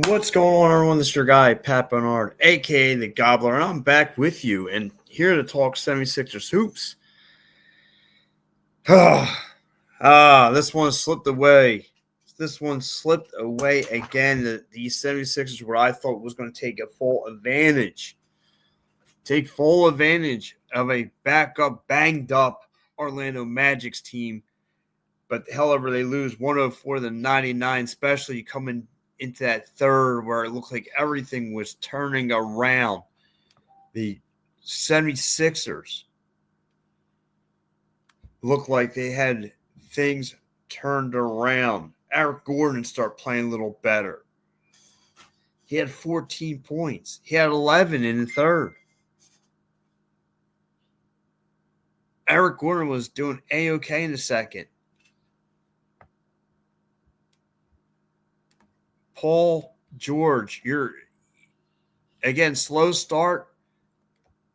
What's going on, everyone? This is your guy, Pat Bernard, a.k.a. The Gobbler, and I'm back with you and here to talk 76ers hoops. This one slipped away. This one slipped away again. The 76ers, what I thought was going to take full advantage of a backup, banged-up Orlando Magic's team. But, however, they lose 104 to 99, especially coming into that third where it looked like everything was turning around. The 76ers looked like they had things turned around. Eric Gordon started playing a little better. He had 14 points. He had 11 in the third. Eric Gordon was doing A-okay in the second. Paul George, you're, again, slow start,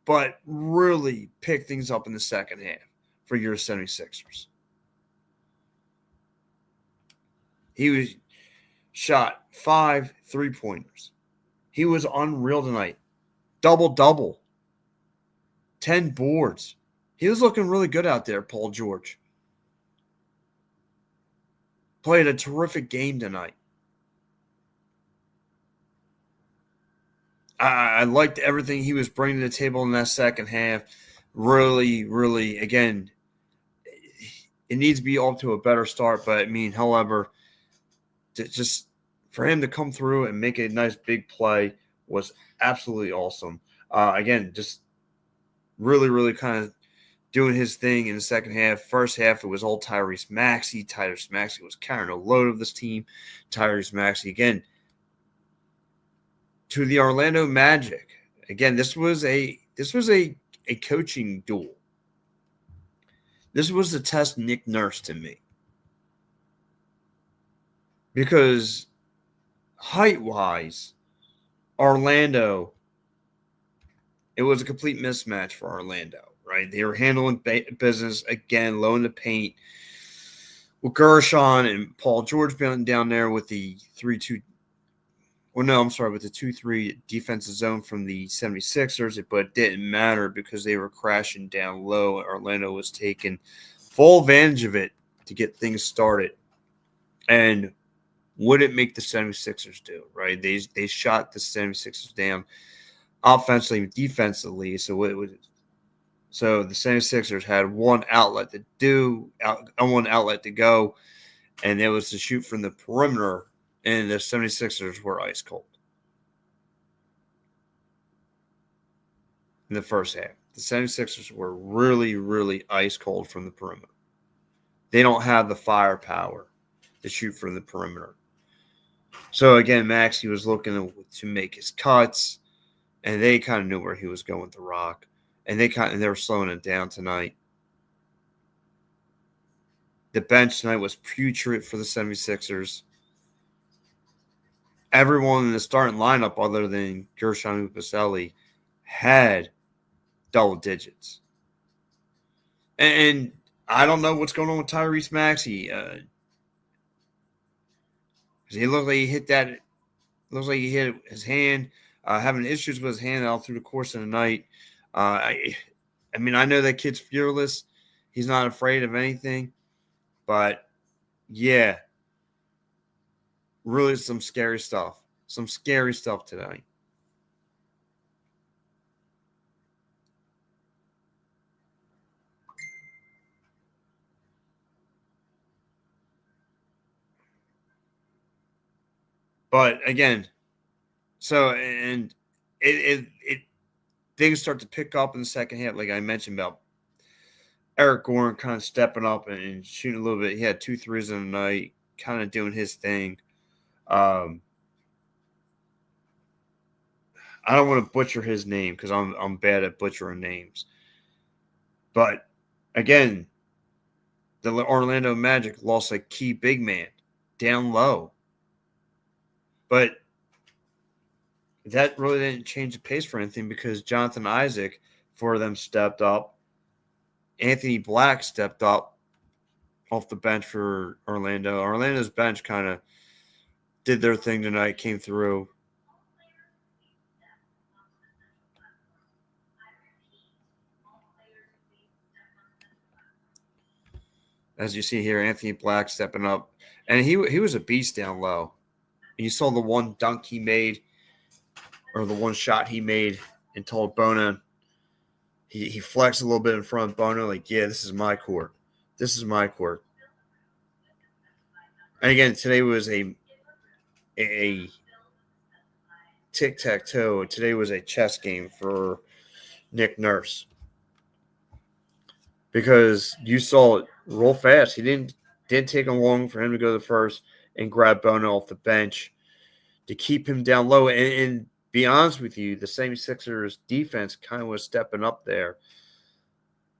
but really pick things up in the second half for your 76ers. He was shot 5 3-pointers. He was unreal tonight. Double-double. 10 boards. He was looking really good out there, Paul George. Played a terrific game tonight. I liked everything he was bringing to the table in that second half. Really, really, again, it needs to be off to a better start. But, however, just for him to come through and make a nice big play was absolutely awesome. Again, just really, really kind of doing his thing in the second half. First half, it was all Tyrese Maxey. Tyrese Maxey was carrying a load of this team. Tyrese Maxey, again, to the Orlando Magic. Again, this was a coaching duel. This was to test Nick Nurse to me. Because height-wise, Orlando, it was a complete mismatch for Orlando, right? They were handling business, again, low in the paint, with Gershon and Paul George being down there with the 2-3 defensive zone from the 76ers, but it didn't matter because they were crashing down low. Orlando was taking full advantage of it to get things started. And what did it make the 76ers do, right? They shot the 76ers down offensively and defensively. So the 76ers had one outlet to go, and it was to shoot from the perimeter. And the 76ers were ice cold in the first half. The 76ers were really, really ice cold from the perimeter. They don't have the firepower to shoot from the perimeter. So, again, Maxey was looking to make his cuts, and they kind of knew where he was going with the rock. And they were slowing it down tonight. The bench tonight was putrid for the 76ers. Everyone in the starting lineup other than Gershon Upaselli had double digits. And I don't know what's going on with Tyrese Maxey. He looked like he hit that. Looks like he hit his hand. Having issues with his hand all through the course of the night. I know that kid's fearless. He's not afraid of anything. But, yeah, really some scary stuff. Some scary stuff tonight. But, again, it things start to pick up in the second half, like I mentioned about Eric Gordon kind of stepping up and shooting a little bit. He had 2 threes in the night, kind of doing his thing. I don't want to butcher his name because I'm bad at butchering names. But, again, the Orlando Magic lost a key big man down low. But that really didn't change the pace for anything because Jonathan Isaac for them stepped up. Anthony Black stepped up off the bench for Orlando. Orlando's bench kind of did their thing tonight, came through. As you see here, Anthony Black stepping up. And he was a beast down low. You saw the one dunk he made, or the one shot he made, and told Bona, he flexed a little bit in front of Bona, like, yeah, this is my court. This is my court. And again, today was a tic-tac-toe. Today was a chess game for Nick Nurse. Because you saw it roll fast. He didn't take him long for him to go to the first and grab Bona off the bench to keep him down low. And be honest with you, the 76ers defense kind of was stepping up there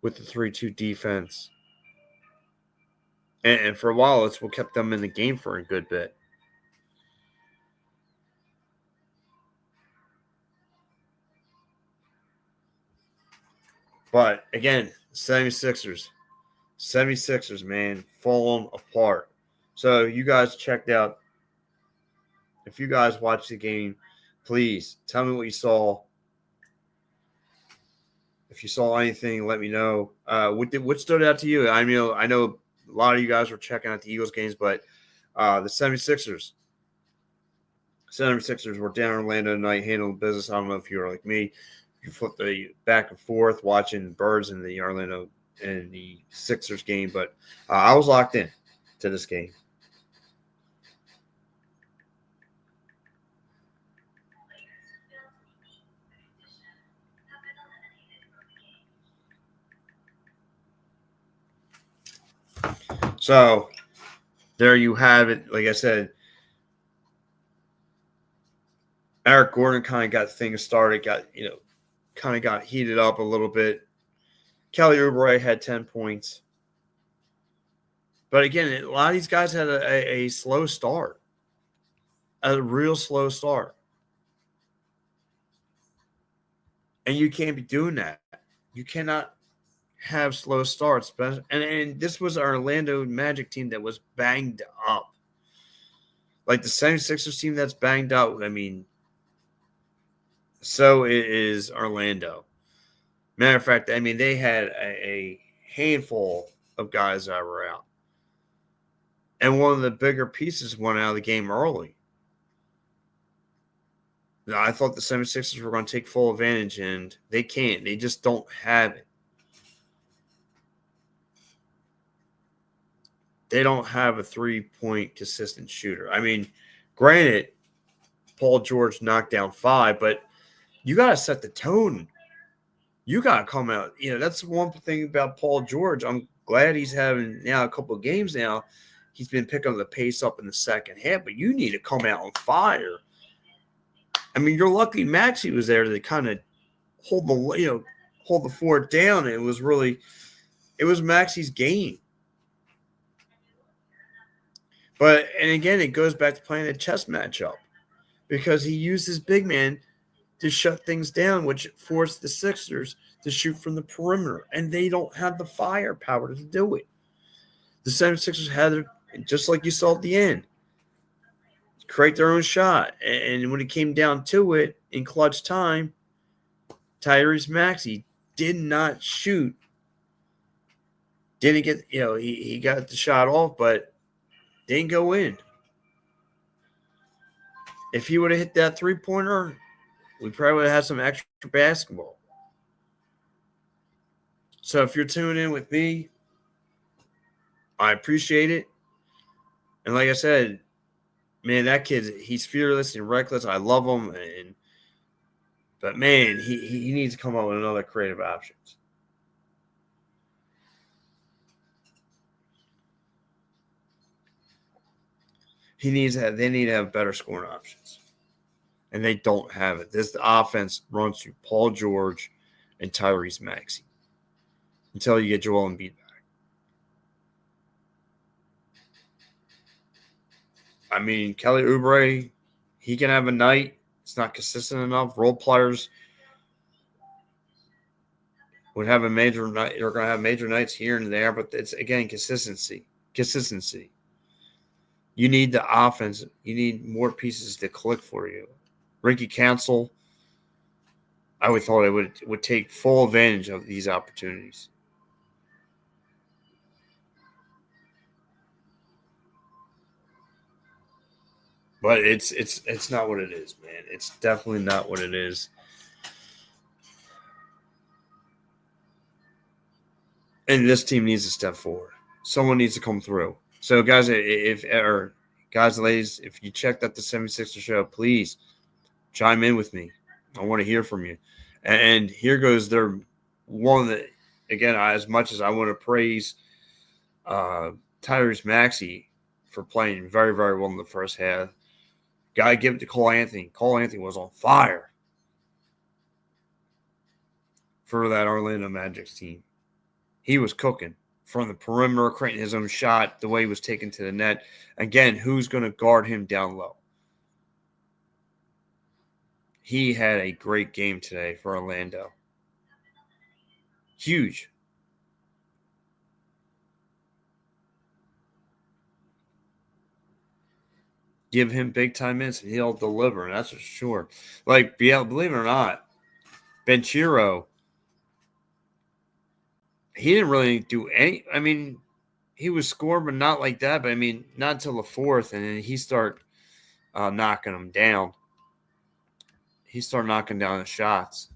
with the 3-2 defense. And for a while, it's what kept them in the game for a good bit. But again, 76ers, man, falling apart. So you guys checked out. If you guys watched the game, please tell me what you saw. If you saw anything, let me know. What stood out to you? I know a lot of you guys were checking out the Eagles games, but the 76ers were down in Orlando tonight, handling business. I don't know if you were like me. You flip the back and forth watching Birds in the Orlando and the Sixers game, but I was locked in to this game. So there you have it. Like I said, Eric Gordon kind of got things started, kind of got heated up a little bit. Kelly Oubre had 10 points. But again, a lot of these guys had a slow start, a real slow start. And you can't be doing that. You cannot have slow starts. And this was our Orlando Magic team that was banged up. Like the 76ers team that's banged up, I mean, so is Orlando. Matter of fact, I mean, they had a handful of guys that were out. And one of the bigger pieces went out of the game early. Now, I thought the 76ers were going to take full advantage, and they can't. They just don't have it. They don't have a three-point consistent shooter. I mean, granted, Paul George knocked down 5, but you got to set the tone. You got to come out. That's one thing about Paul George. I'm glad he's having now a couple of games now. He's been picking the pace up in the second half, but you need to come out on fire. I mean, you're lucky Maxey was there to kind of hold the fort down. It was Maxey's game. And again, it goes back to playing a chess matchup because he used his big man to shut things down, which forced the Sixers to shoot from the perimeter, and they don't have the firepower to do it. The 76ers had, just like you saw at the end, create their own shot. And when it came down to it in clutch time, Tyrese Maxey did not shoot. Didn't get, he got the shot off, but didn't go in. If he would have hit that three-pointer, we probably would have had some extra basketball. So if you're tuning in with me, I appreciate it. And like I said, man, that kid, he's fearless and reckless. I love him. But, man, he needs to come up with another creative options. They need to have better scoring options. And they don't have it. This offense runs through Paul George and Tyrese Maxey until you get Joel Embiid back. I mean, Kelly Oubre, he can have a night. It's not consistent enough. Role players would have a major night. They're going to have major nights here and there, but it's, again, consistency. You need the offense. You need more pieces to click for you. Ricky Council, I would thought it would take full advantage of these opportunities. But it's not what it is, man. It's definitely not what it is. And this team needs to step forward. Someone needs to come through. So, guys, ladies, if you checked out the 76ers show, please chime in with me. I want to hear from you. And here goes their one that, again, as much as I want to praise Tyrese Maxey for playing very, very well in the first half, gotta give it to Cole Anthony. Cole Anthony was on fire for that Orlando Magic team. He was cooking from the perimeter, creating his own shot, the way he was taken to the net. Again, who's going to guard him down low? He had a great game today for Orlando. Huge. Give him big time minutes and he'll deliver, and that's for sure. Like, believe it or not, Benchiro, he didn't really do any. I mean, he was scoring, but not like that. But I mean, not until the fourth, and then he started knocking them down. He started knocking down the shots.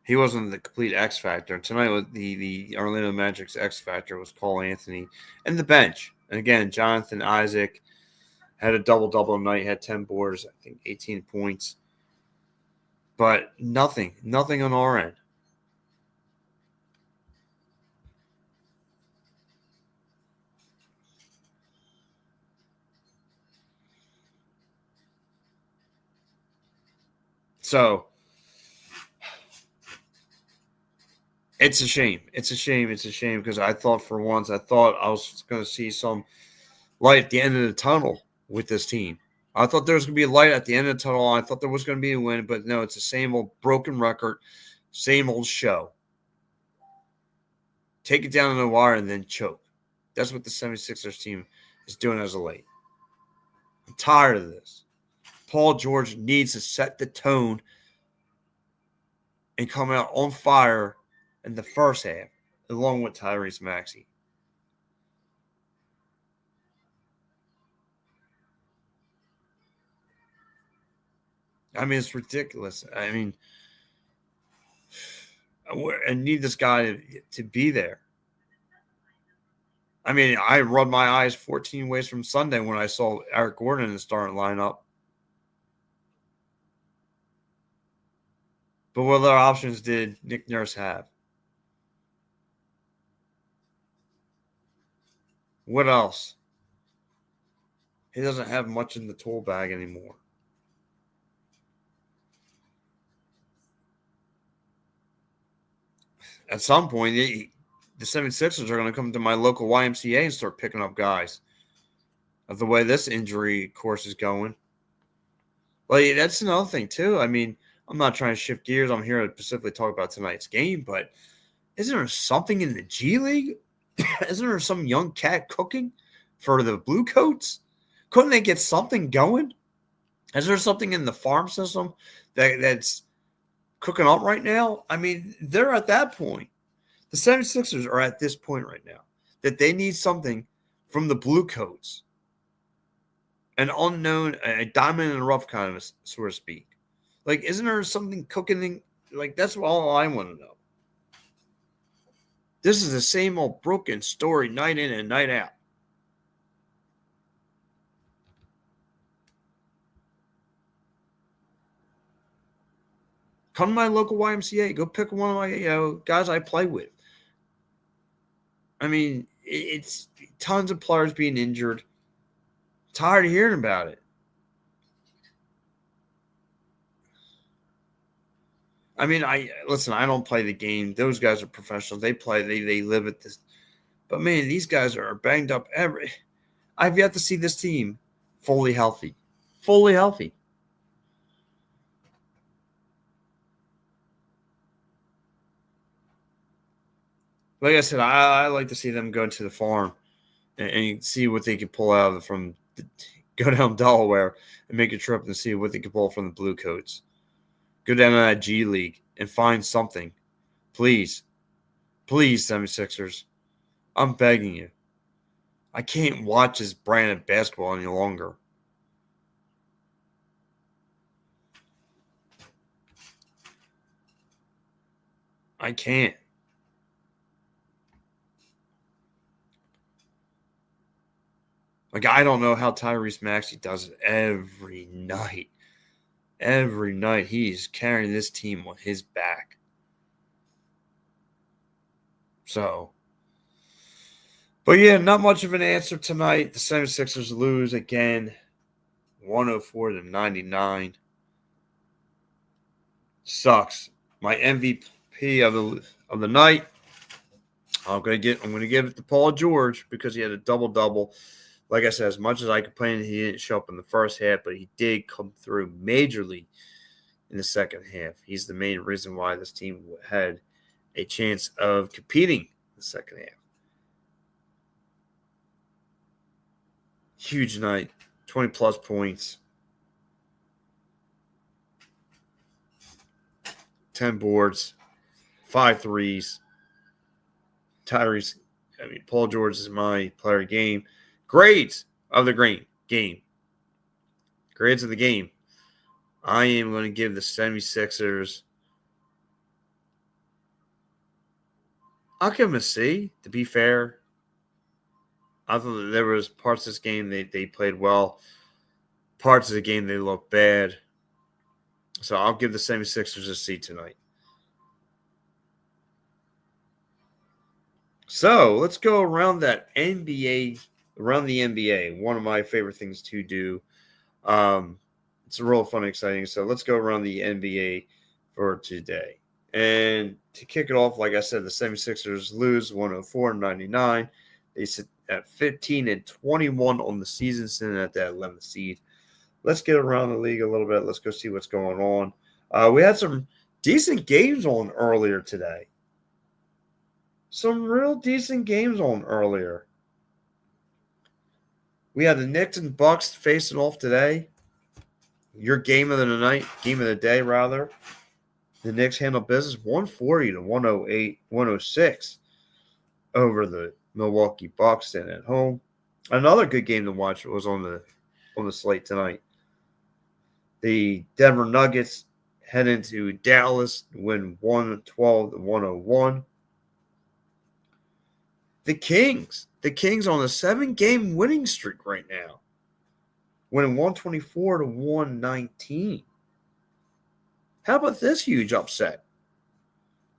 He wasn't the complete X factor. Tonight, the Orlando Magic's X factor was Cole Anthony and the bench. And again, Jonathan Isaac had a double-double night, had 10 boards, I think 18 points. But nothing on our end. So it's a shame. It's a shame because I thought I was going to see some light at the end of the tunnel with this team. I thought there was going to be a light at the end of the tunnel. I thought there was going to be a win, but no, it's the same old broken record, same old show. Take it down in the wire and then choke. That's what the 76ers team is doing as of late. I'm tired of this. Paul George needs to set the tone and come out on fire in the first half, along with Tyrese Maxey. I mean, it's ridiculous. I mean, I need this guy to be there. I mean, I rubbed my eyes 14 ways from Sunday when I saw Eric Gordon in the starting lineup. But what other options did Nick Nurse have? What else? He doesn't have much in the tool bag anymore. At some point, the 76ers are going to come to my local YMCA and start picking up guys of the way this injury course is going. Like, that's another thing, too. I mean, I'm not trying to shift gears. I'm here to specifically talk about tonight's game, but isn't there something in the G League? Isn't there some young cat cooking for the Blue Coats? Couldn't they get something going? Is there something in the farm system that's cooking up right now? I mean, they're at that point. The 76ers are at this point right now that they need something from the Blue Coats. An unknown, a diamond in the rough kind of, so to speak. Like, isn't there something cooking? Like, that's all I want to know. This is the same old broken story night in and night out. Come to my local YMCA. Go pick one of my guys I play with. I mean, it's tons of players being injured. Tired of hearing about it. I mean, I don't play the game. Those guys are professionals. They play. They live at this. But man, these guys are banged up. I've yet to see this team fully healthy. Fully healthy. like I said, I like to see them go to the farm and see what they can pull out from go down Delaware and make a trip and see what they can pull from the Blue Coats. Go down to that G League and find something. Please. Please, 76ers. I'm begging you. I can't watch this brand of basketball any longer. I can't. Like, I don't know how Tyrese Maxey does it every night. Every night he's carrying this team on his back. So, but yeah, not much of an answer tonight. The 76ers lose again, 104-99. Sucks. My MVP of the night. I'm gonna give it to Paul George because he had a double-double. Like I said, as much as I complained he didn't show up in the first half, but he did come through majorly in the second half. He's the main reason why this team had a chance of competing in the second half. Huge night, 20-plus points, 10 boards, 5 threes. Paul George is my player of the game. Grades of the game. Grades of the game. I am going to give the 76ers. I'll give them a C, to be fair. I thought that there was parts of this game they played well. Parts of the game they looked bad. So I'll give the 76ers a C tonight. So let's go around the NBA. One of my favorite things to do. It's real fun and exciting. So let's go around the NBA for today. And to kick it off, like I said, the 76ers lose 104-99. They sit at 15-21 on the season, sitting at that 11th seed. Let's get around the league a little bit. Let's go see what's going on. We had some decent games on earlier today. Some real decent games on earlier. We had the Knicks and Bucks facing off today. Your game of the day, rather. The Knicks handled business 140-106 over the Milwaukee Bucks and at home. Another good game to watch was on the slate tonight. The Denver Nuggets head into Dallas, win 112-101. The Kings on a 7-game winning streak right now, winning 124-119. How about this huge upset?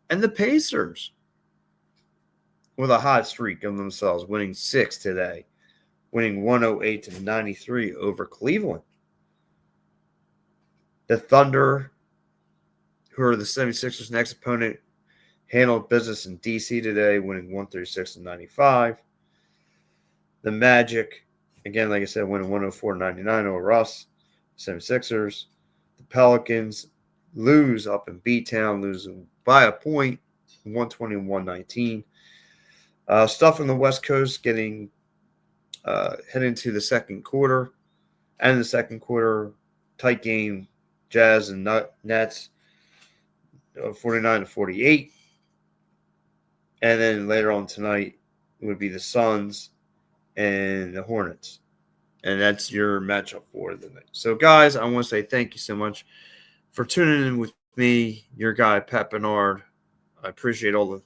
And the Pacers with a hot streak of themselves, winning 6 today, winning 108-93 over Cleveland. The Thunder, who are the 76ers' next opponent, handled business in D.C. today, winning 136-95. The Magic, again, like I said, winning 104-99 over us, 76ers. The Pelicans lose up in B-Town, losing by a point, 120-119. Stuff in the West Coast getting heading to the second quarter. And the second quarter, tight game, Jazz and Nets, 49-48. And then later on tonight, it would be the Suns and the Hornets. And that's your matchup for the night. So, guys, I want to say thank you so much for tuning in with me, your guy, Pat Bernard. I appreciate all the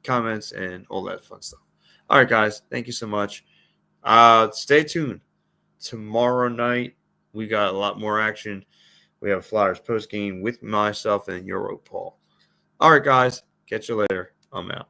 comments and all that fun stuff. All right, guys, thank you so much. Stay tuned. Tomorrow night, we got a lot more action. We have Flyers postgame with myself and Euro Paul. All right, guys, catch you later. I'm out.